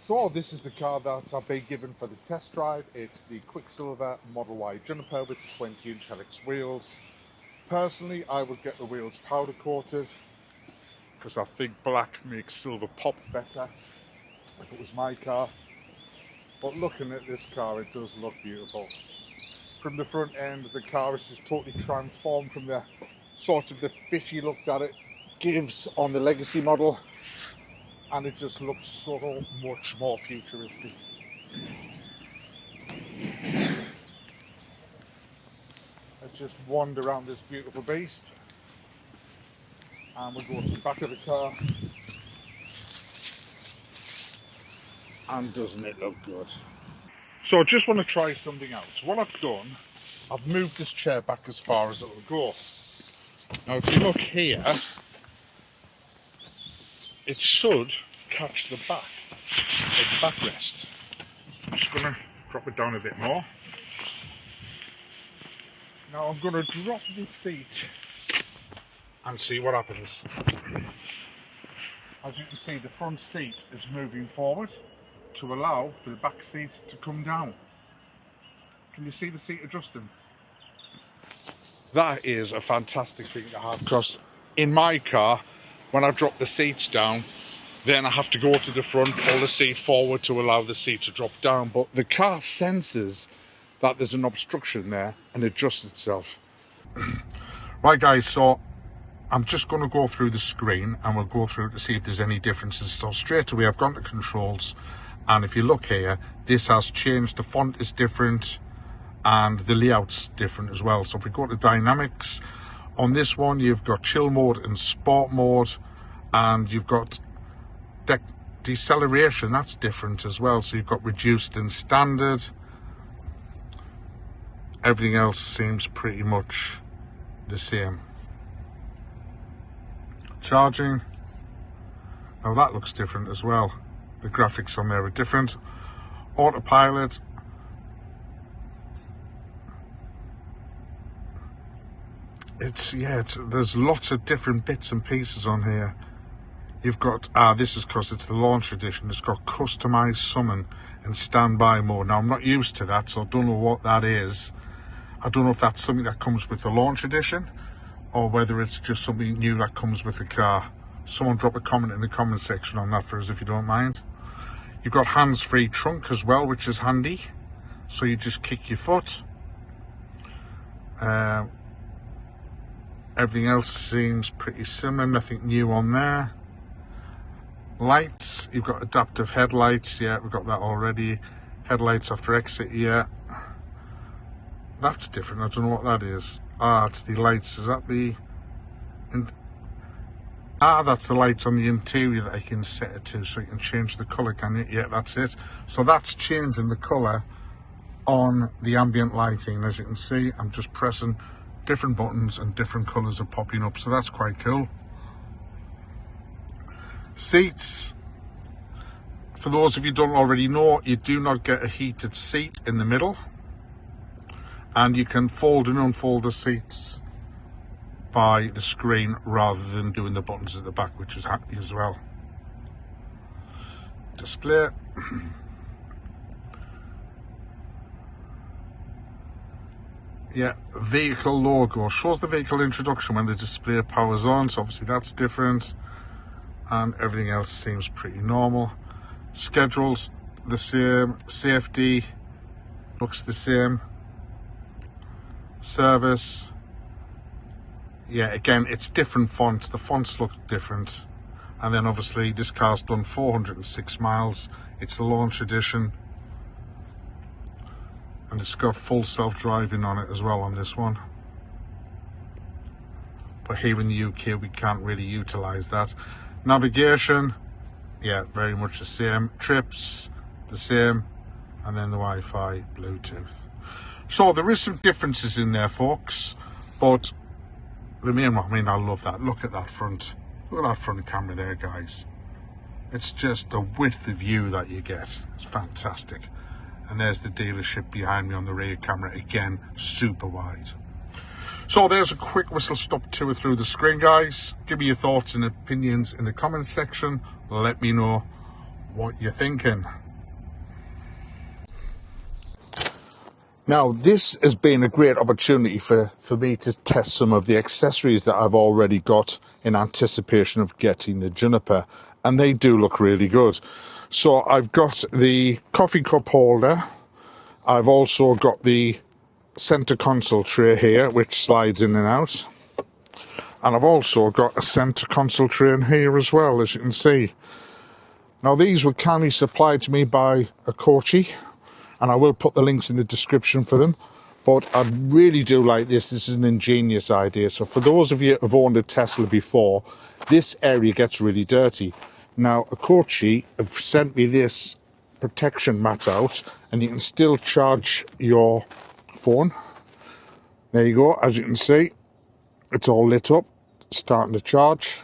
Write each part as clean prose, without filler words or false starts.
So this is the car that I've been given for the test drive. It's the Quicksilver Model Y Juniper with 20-inch helix wheels. Personally, I would get the wheels powder coated because I think black makes silver pop better if it was my car. But looking at this car, it does look beautiful. From the front end, the car is just totally transformed from the sort of the fishy look that it gives on the Legacy model, and it just looks so much more futuristic. Let's just wander around this beautiful beast, and we'll go to the back of the car. And doesn't it look good? So I just want to try something out. So what I've done, I've moved this chair back as far as it will go. Now if you look here, it should catch the back, like the backrest. I'm just going to drop it down a bit more. Now I'm going to drop the seat and see what happens. As you can see, the front seat is moving forward to allow for the back seat to come down. Can you see the seat adjusting? That is a fantastic thing to have, because in my car, when I drop the seats down, then I have to go to the front, pull the seat forward to allow the seat to drop down. But the car senses that there's an obstruction there and adjusts itself. Right guys, so I'm just going to go through the screen and we'll go through to see if there's any differences. So straight away I've gone to controls, and if you look here, this has changed. The font is different and the layout's different as well. So if we go to dynamics, on this one you've got chill mode and sport mode, and you've got deceleration, that's different as well. So you've got reduced and standard. Everything else seems pretty much the same. Charging, now that looks different as well. The graphics on there are different. Autopilot, there's lots of different bits and pieces on here. You've got, this is because it's the launch edition, it's got customized summon and standby mode. Now I'm not used to that, so I don't know what that is. I don't know if that's something that comes with the launch edition or whether it's just something new that comes with the car. Someone drop a comment in the comment section on that for us if you don't mind. You've got hands-free trunk as well, which is handy, so you just kick your foot. Everything else seems pretty similar, nothing new on there. Lights, you've got adaptive headlights, yeah, we've got that already. Headlights after exit, yeah. That's different, I don't know what that is. It's the lights, is that the... that's the lights on the interior that I can set it to, so you can change the colour, can you? Yeah, that's it. So that's changing the colour on the ambient lighting. As you can see, I'm just pressing different buttons and different colours are popping up, so that's quite cool. Seats, for those of you who don't already know, you do not get a heated seat in the middle, and you can fold and unfold the seats by the screen rather than doing the buttons at the back, which is handy as well. Display. Yeah, vehicle logo shows the vehicle introduction when the display powers on, so obviously that's different, and everything else seems pretty normal. Schedules the same, safety looks the same, service, yeah, again it's different fonts, the fonts look different. And then obviously this car's done 406 miles, it's the launch edition, and it's got full self-driving on it as well on this one. But here in the UK we can't really utilise that. Navigation, yeah, very much the same. Trips, the same. And then the Wi-Fi, Bluetooth. So there is some differences in there, folks. But the main one, I mean, I love that. Look at that front. Look at that front camera there, guys. It's just the width of view that you get. It's fantastic. And there's the dealership behind me on the rear camera, again, super wide. So there's a quick whistle stop tour through the screen, guys. Give me your thoughts and opinions in the comments section. Let me know what you're thinking. Now, this has been a great opportunity for me to test some of the accessories that I've already got in anticipation of getting the Juniper, and they do look really good. So I've got the coffee cup holder. I've also got the center console tray here, which slides in and out. And I've also got a center console tray in here as well, as you can see. Now, these were kindly supplied to me by accssories, and I will put the links in the description for them. But I really do like this. This is an ingenious idea. So for those of you who have owned a Tesla before, this area gets really dirty. Now, accssories have sent me this protection mat out, and you can still charge your phone. There you go. As you can see, it's all lit up, starting to charge,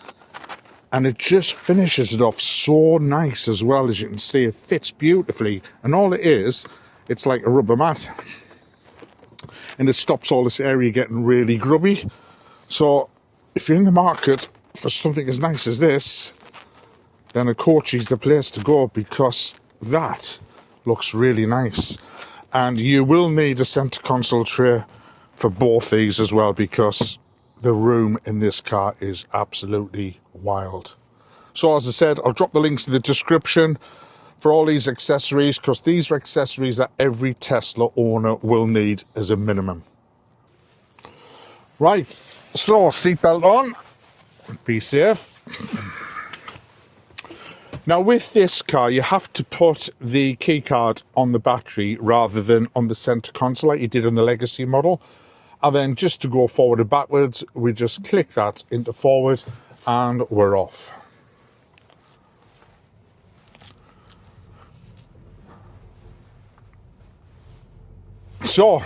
and it just finishes it off so nice as well. As you can see, it fits beautifully, and all it is, it's like a rubber mat, and it stops all this area getting really grubby. So if you're in the market for something as nice as this, then accssories is the place to go, because that looks really nice. And you will need a center console tray for both these as well, because the room in this car is absolutely wild. So as I said, I'll drop the links in the description for all these accessories, because these are accessories that every Tesla owner will need as a minimum. Right, so seatbelt on, be safe. Now, with this car, you have to put the key card on the battery rather than on the center console like you did on the Legacy model. And then just to go forward and backwards, we just click that into forward and we're off. So,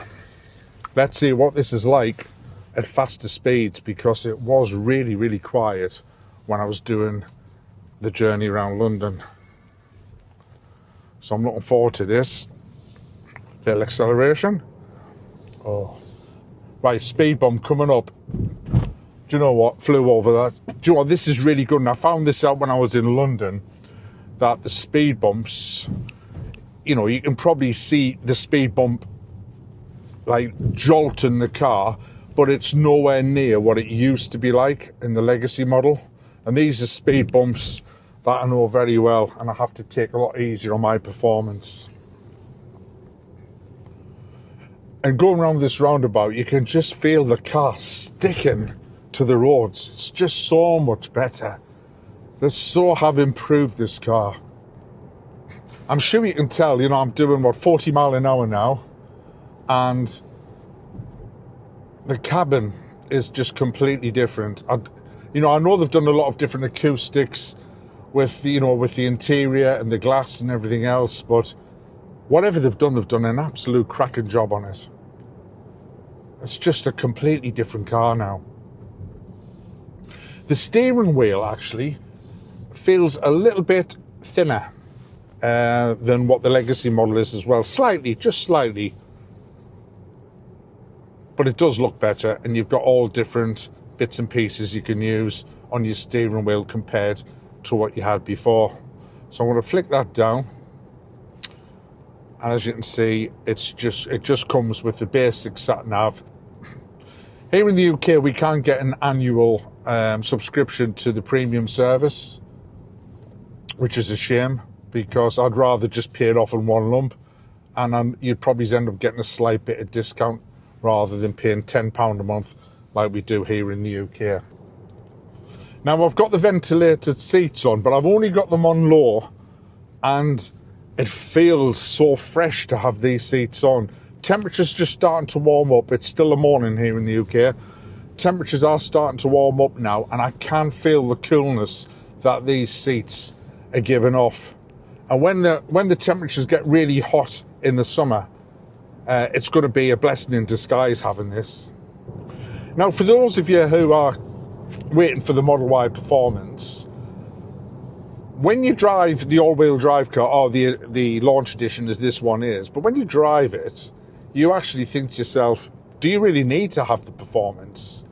let's see what this is like at faster speeds, because it was really, really quiet when I was doing the journey around London. So I'm looking forward to this. Little acceleration. Oh, right, speed bump coming up. Do you know what? Flew over that. Do you know what? This is really good. And I found this out when I was in London, that the speed bumps, you know, you can probably see the speed bump like jolting the car, but it's nowhere near what it used to be like in the Legacy model. And these are speed bumps that I know very well, and I have to take a lot easier on my performance. And going around this roundabout, you can just feel the car sticking to the roads. It's just so much better. They so have improved this car. I'm sure you can tell, you know, I'm doing, what, 40 mile an hour now, and the cabin is just completely different. You know, I know they've done a lot of different acoustics with the, you know, with the interior and the glass and everything else, but whatever they've done an absolute cracking job on it. It's just a completely different car now. The steering wheel actually feels a little bit thinner than what the Legacy model is as well. Slightly, just slightly. But it does look better, and you've got all different bits and pieces you can use on your steering wheel compared to what you had before. So I'm going to flick that down, and as you can see, it just comes with the basic sat nav. Here in the UK, we can't get an annual subscription to the premium service, which is a shame, because I'd rather just pay it off in one lump, and you'd probably end up getting a slight bit of discount rather than paying £10 a month like we do here in the UK. Now, I've got the ventilated seats on, but I've only got them on low, and it feels so fresh to have these seats on. Temperature's just starting to warm up. It's still the morning here in the UK. Temperatures are starting to warm up now, and I can feel the coolness that these seats are giving off. And when the temperatures get really hot in the summer, it's going to be a blessing in disguise having this. Now, for those of you who are waiting for the Model Y Performance, when you drive the all-wheel drive car, or the launch edition as this one is, but when you drive it, you actually think to yourself, do you really need to have the performance?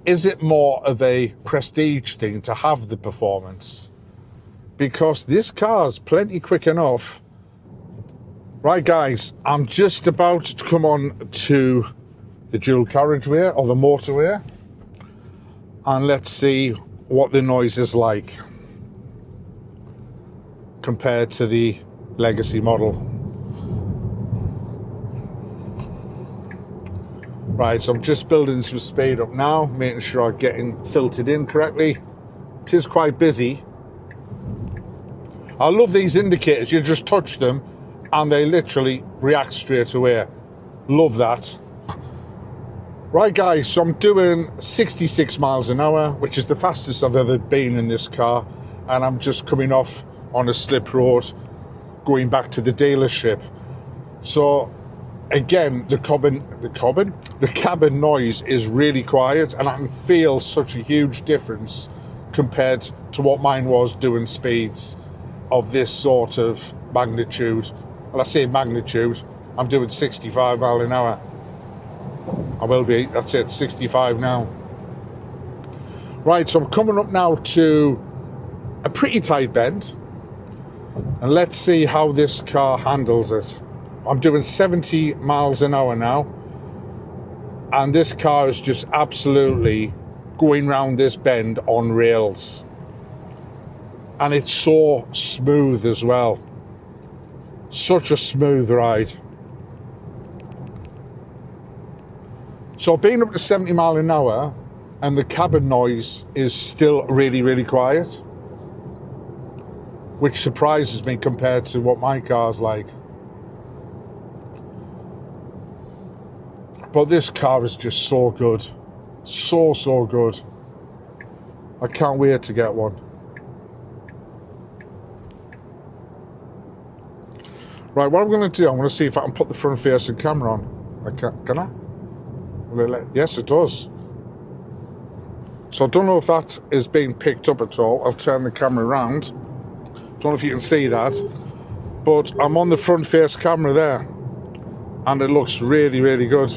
Is it more of a prestige thing to have the performance? because this car's plenty quick enough. Right, guys, I'm just about to come on to the dual carriageway or the motorway, and let's see what the noise is like compared to the legacy model. Right, so I'm just building some speed up now, making sure I'm getting filtered in correctly. It is quite busy. I love these indicators. You just touch them and they literally react straight away. Love that. Right, guys, so I'm doing 66 miles an hour, which is the fastest I've ever been in this car, and I'm just coming off on a slip road going back to the dealership. So again, the cabin noise is really quiet, and I can feel such a huge difference compared to what mine was doing speeds of this sort of magnitude. Well, I say magnitude, I'm doing 65 miles an hour. I will be, that's it, 65 now. Right, so I'm coming up now to a pretty tight bend, and let's see how this car handles it. I'm doing 70 miles an hour now, and this car is just absolutely going round this bend on rails. And it's so smooth as well. Such a smooth ride. So I've been up to 70 miles an hour, and the cabin noise is still really, really quiet, which surprises me compared to what my car's like. But this car is just so good. So good. I can't wait to get one. Right, what I'm going to do, I'm going to see if I can put the front facing camera on. Can I? Yes, it does. So I don't know if that is being picked up at all. I'll turn the camera around. Don't know if you can see that, but I'm on the front face camera there, and it looks really, really good.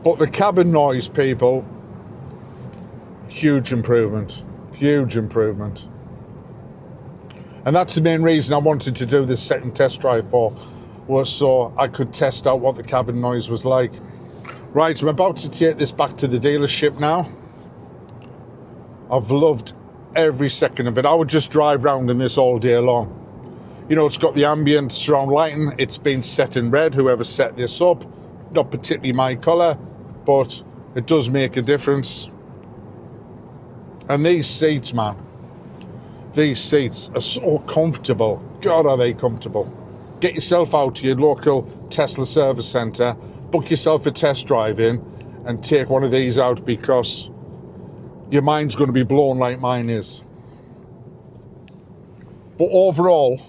But the cabin noise, people, huge improvement. Huge improvement. And that's the main reason I wanted to do this second test drive for, was so I could test out what the cabin noise was like. Right, I'm about to take this back to the dealership now. I've loved every second of it. I would just drive around in this all day long. You know, it's got the ambient surround lighting. It's been set in red, whoever set this up. Not particularly my colour, but it does make a difference. And these seats, man. These seats are so comfortable. God, are they comfortable. Get yourself out to your local Tesla service centre, book yourself a test drive in, and take one of these out, because your mind's going to be blown like mine is. But overall,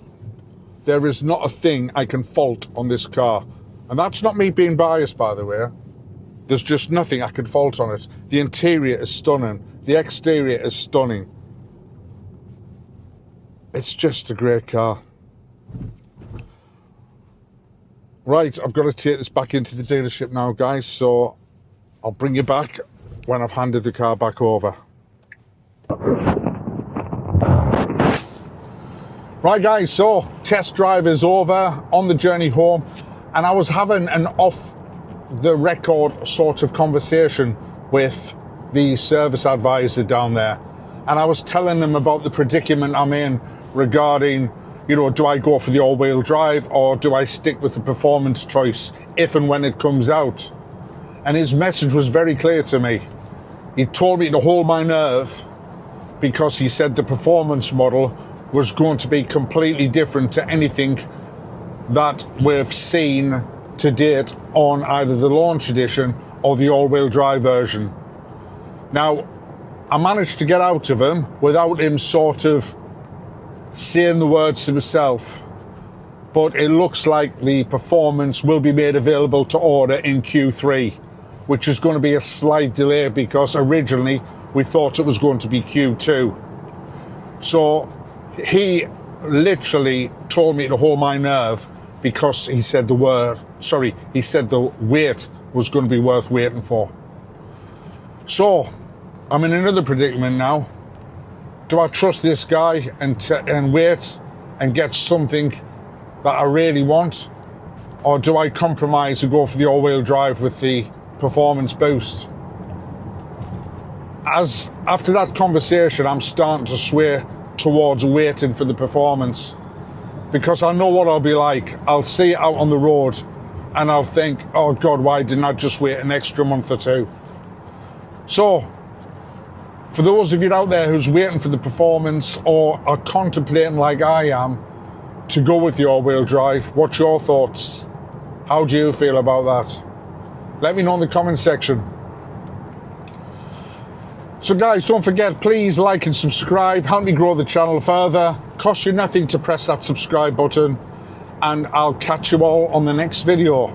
there is not a thing I can fault on this car. And that's not me being biased, by the way. There's just nothing I can fault on it. The interior is stunning. The exterior is stunning. It's just a great car. Right, I've got to take this back into the dealership now, guys, so I'll bring you back when I've handed the car back over. Right, guys, so test drive is over, on the journey home, and I was having an off-the-record sort of conversation with the service advisor down there, and I was telling them about the predicament I'm in regarding, you know, do I go for the all-wheel drive or do I stick with the performance choice if and when it comes out? And his message was very clear to me. He told me to hold my nerve, because he said the performance model was going to be completely different to anything that we've seen to date on either the launch edition or the all-wheel drive version. Now, I managed to get out of him without him sort of saying the words to himself, but it looks like the performance will be made available to order in Q3, which is going to be a slight delay, because originally we thought it was going to be Q2. So he literally told me to hold my nerve, because he said the weight was going to be worth waiting for. So I'm in another predicament now. Do I trust this guy and wait and get something that I really want? Or do I compromise and go for the all-wheel drive with the performance boost? As after that conversation, I'm starting to sway towards waiting for the performance, because I know what I'll be like. I'll see it out on the road and I'll think, oh God, why didn't I just wait an extra month or two? So for those of you out there who's waiting for the performance or are contemplating like I am to go with the all-wheel drive, what's your thoughts? How do you feel about that? Let me know in the comment section. So guys, don't forget, please like and subscribe. Help me grow the channel further. Costs you nothing to press that subscribe button. And I'll catch you all on the next video.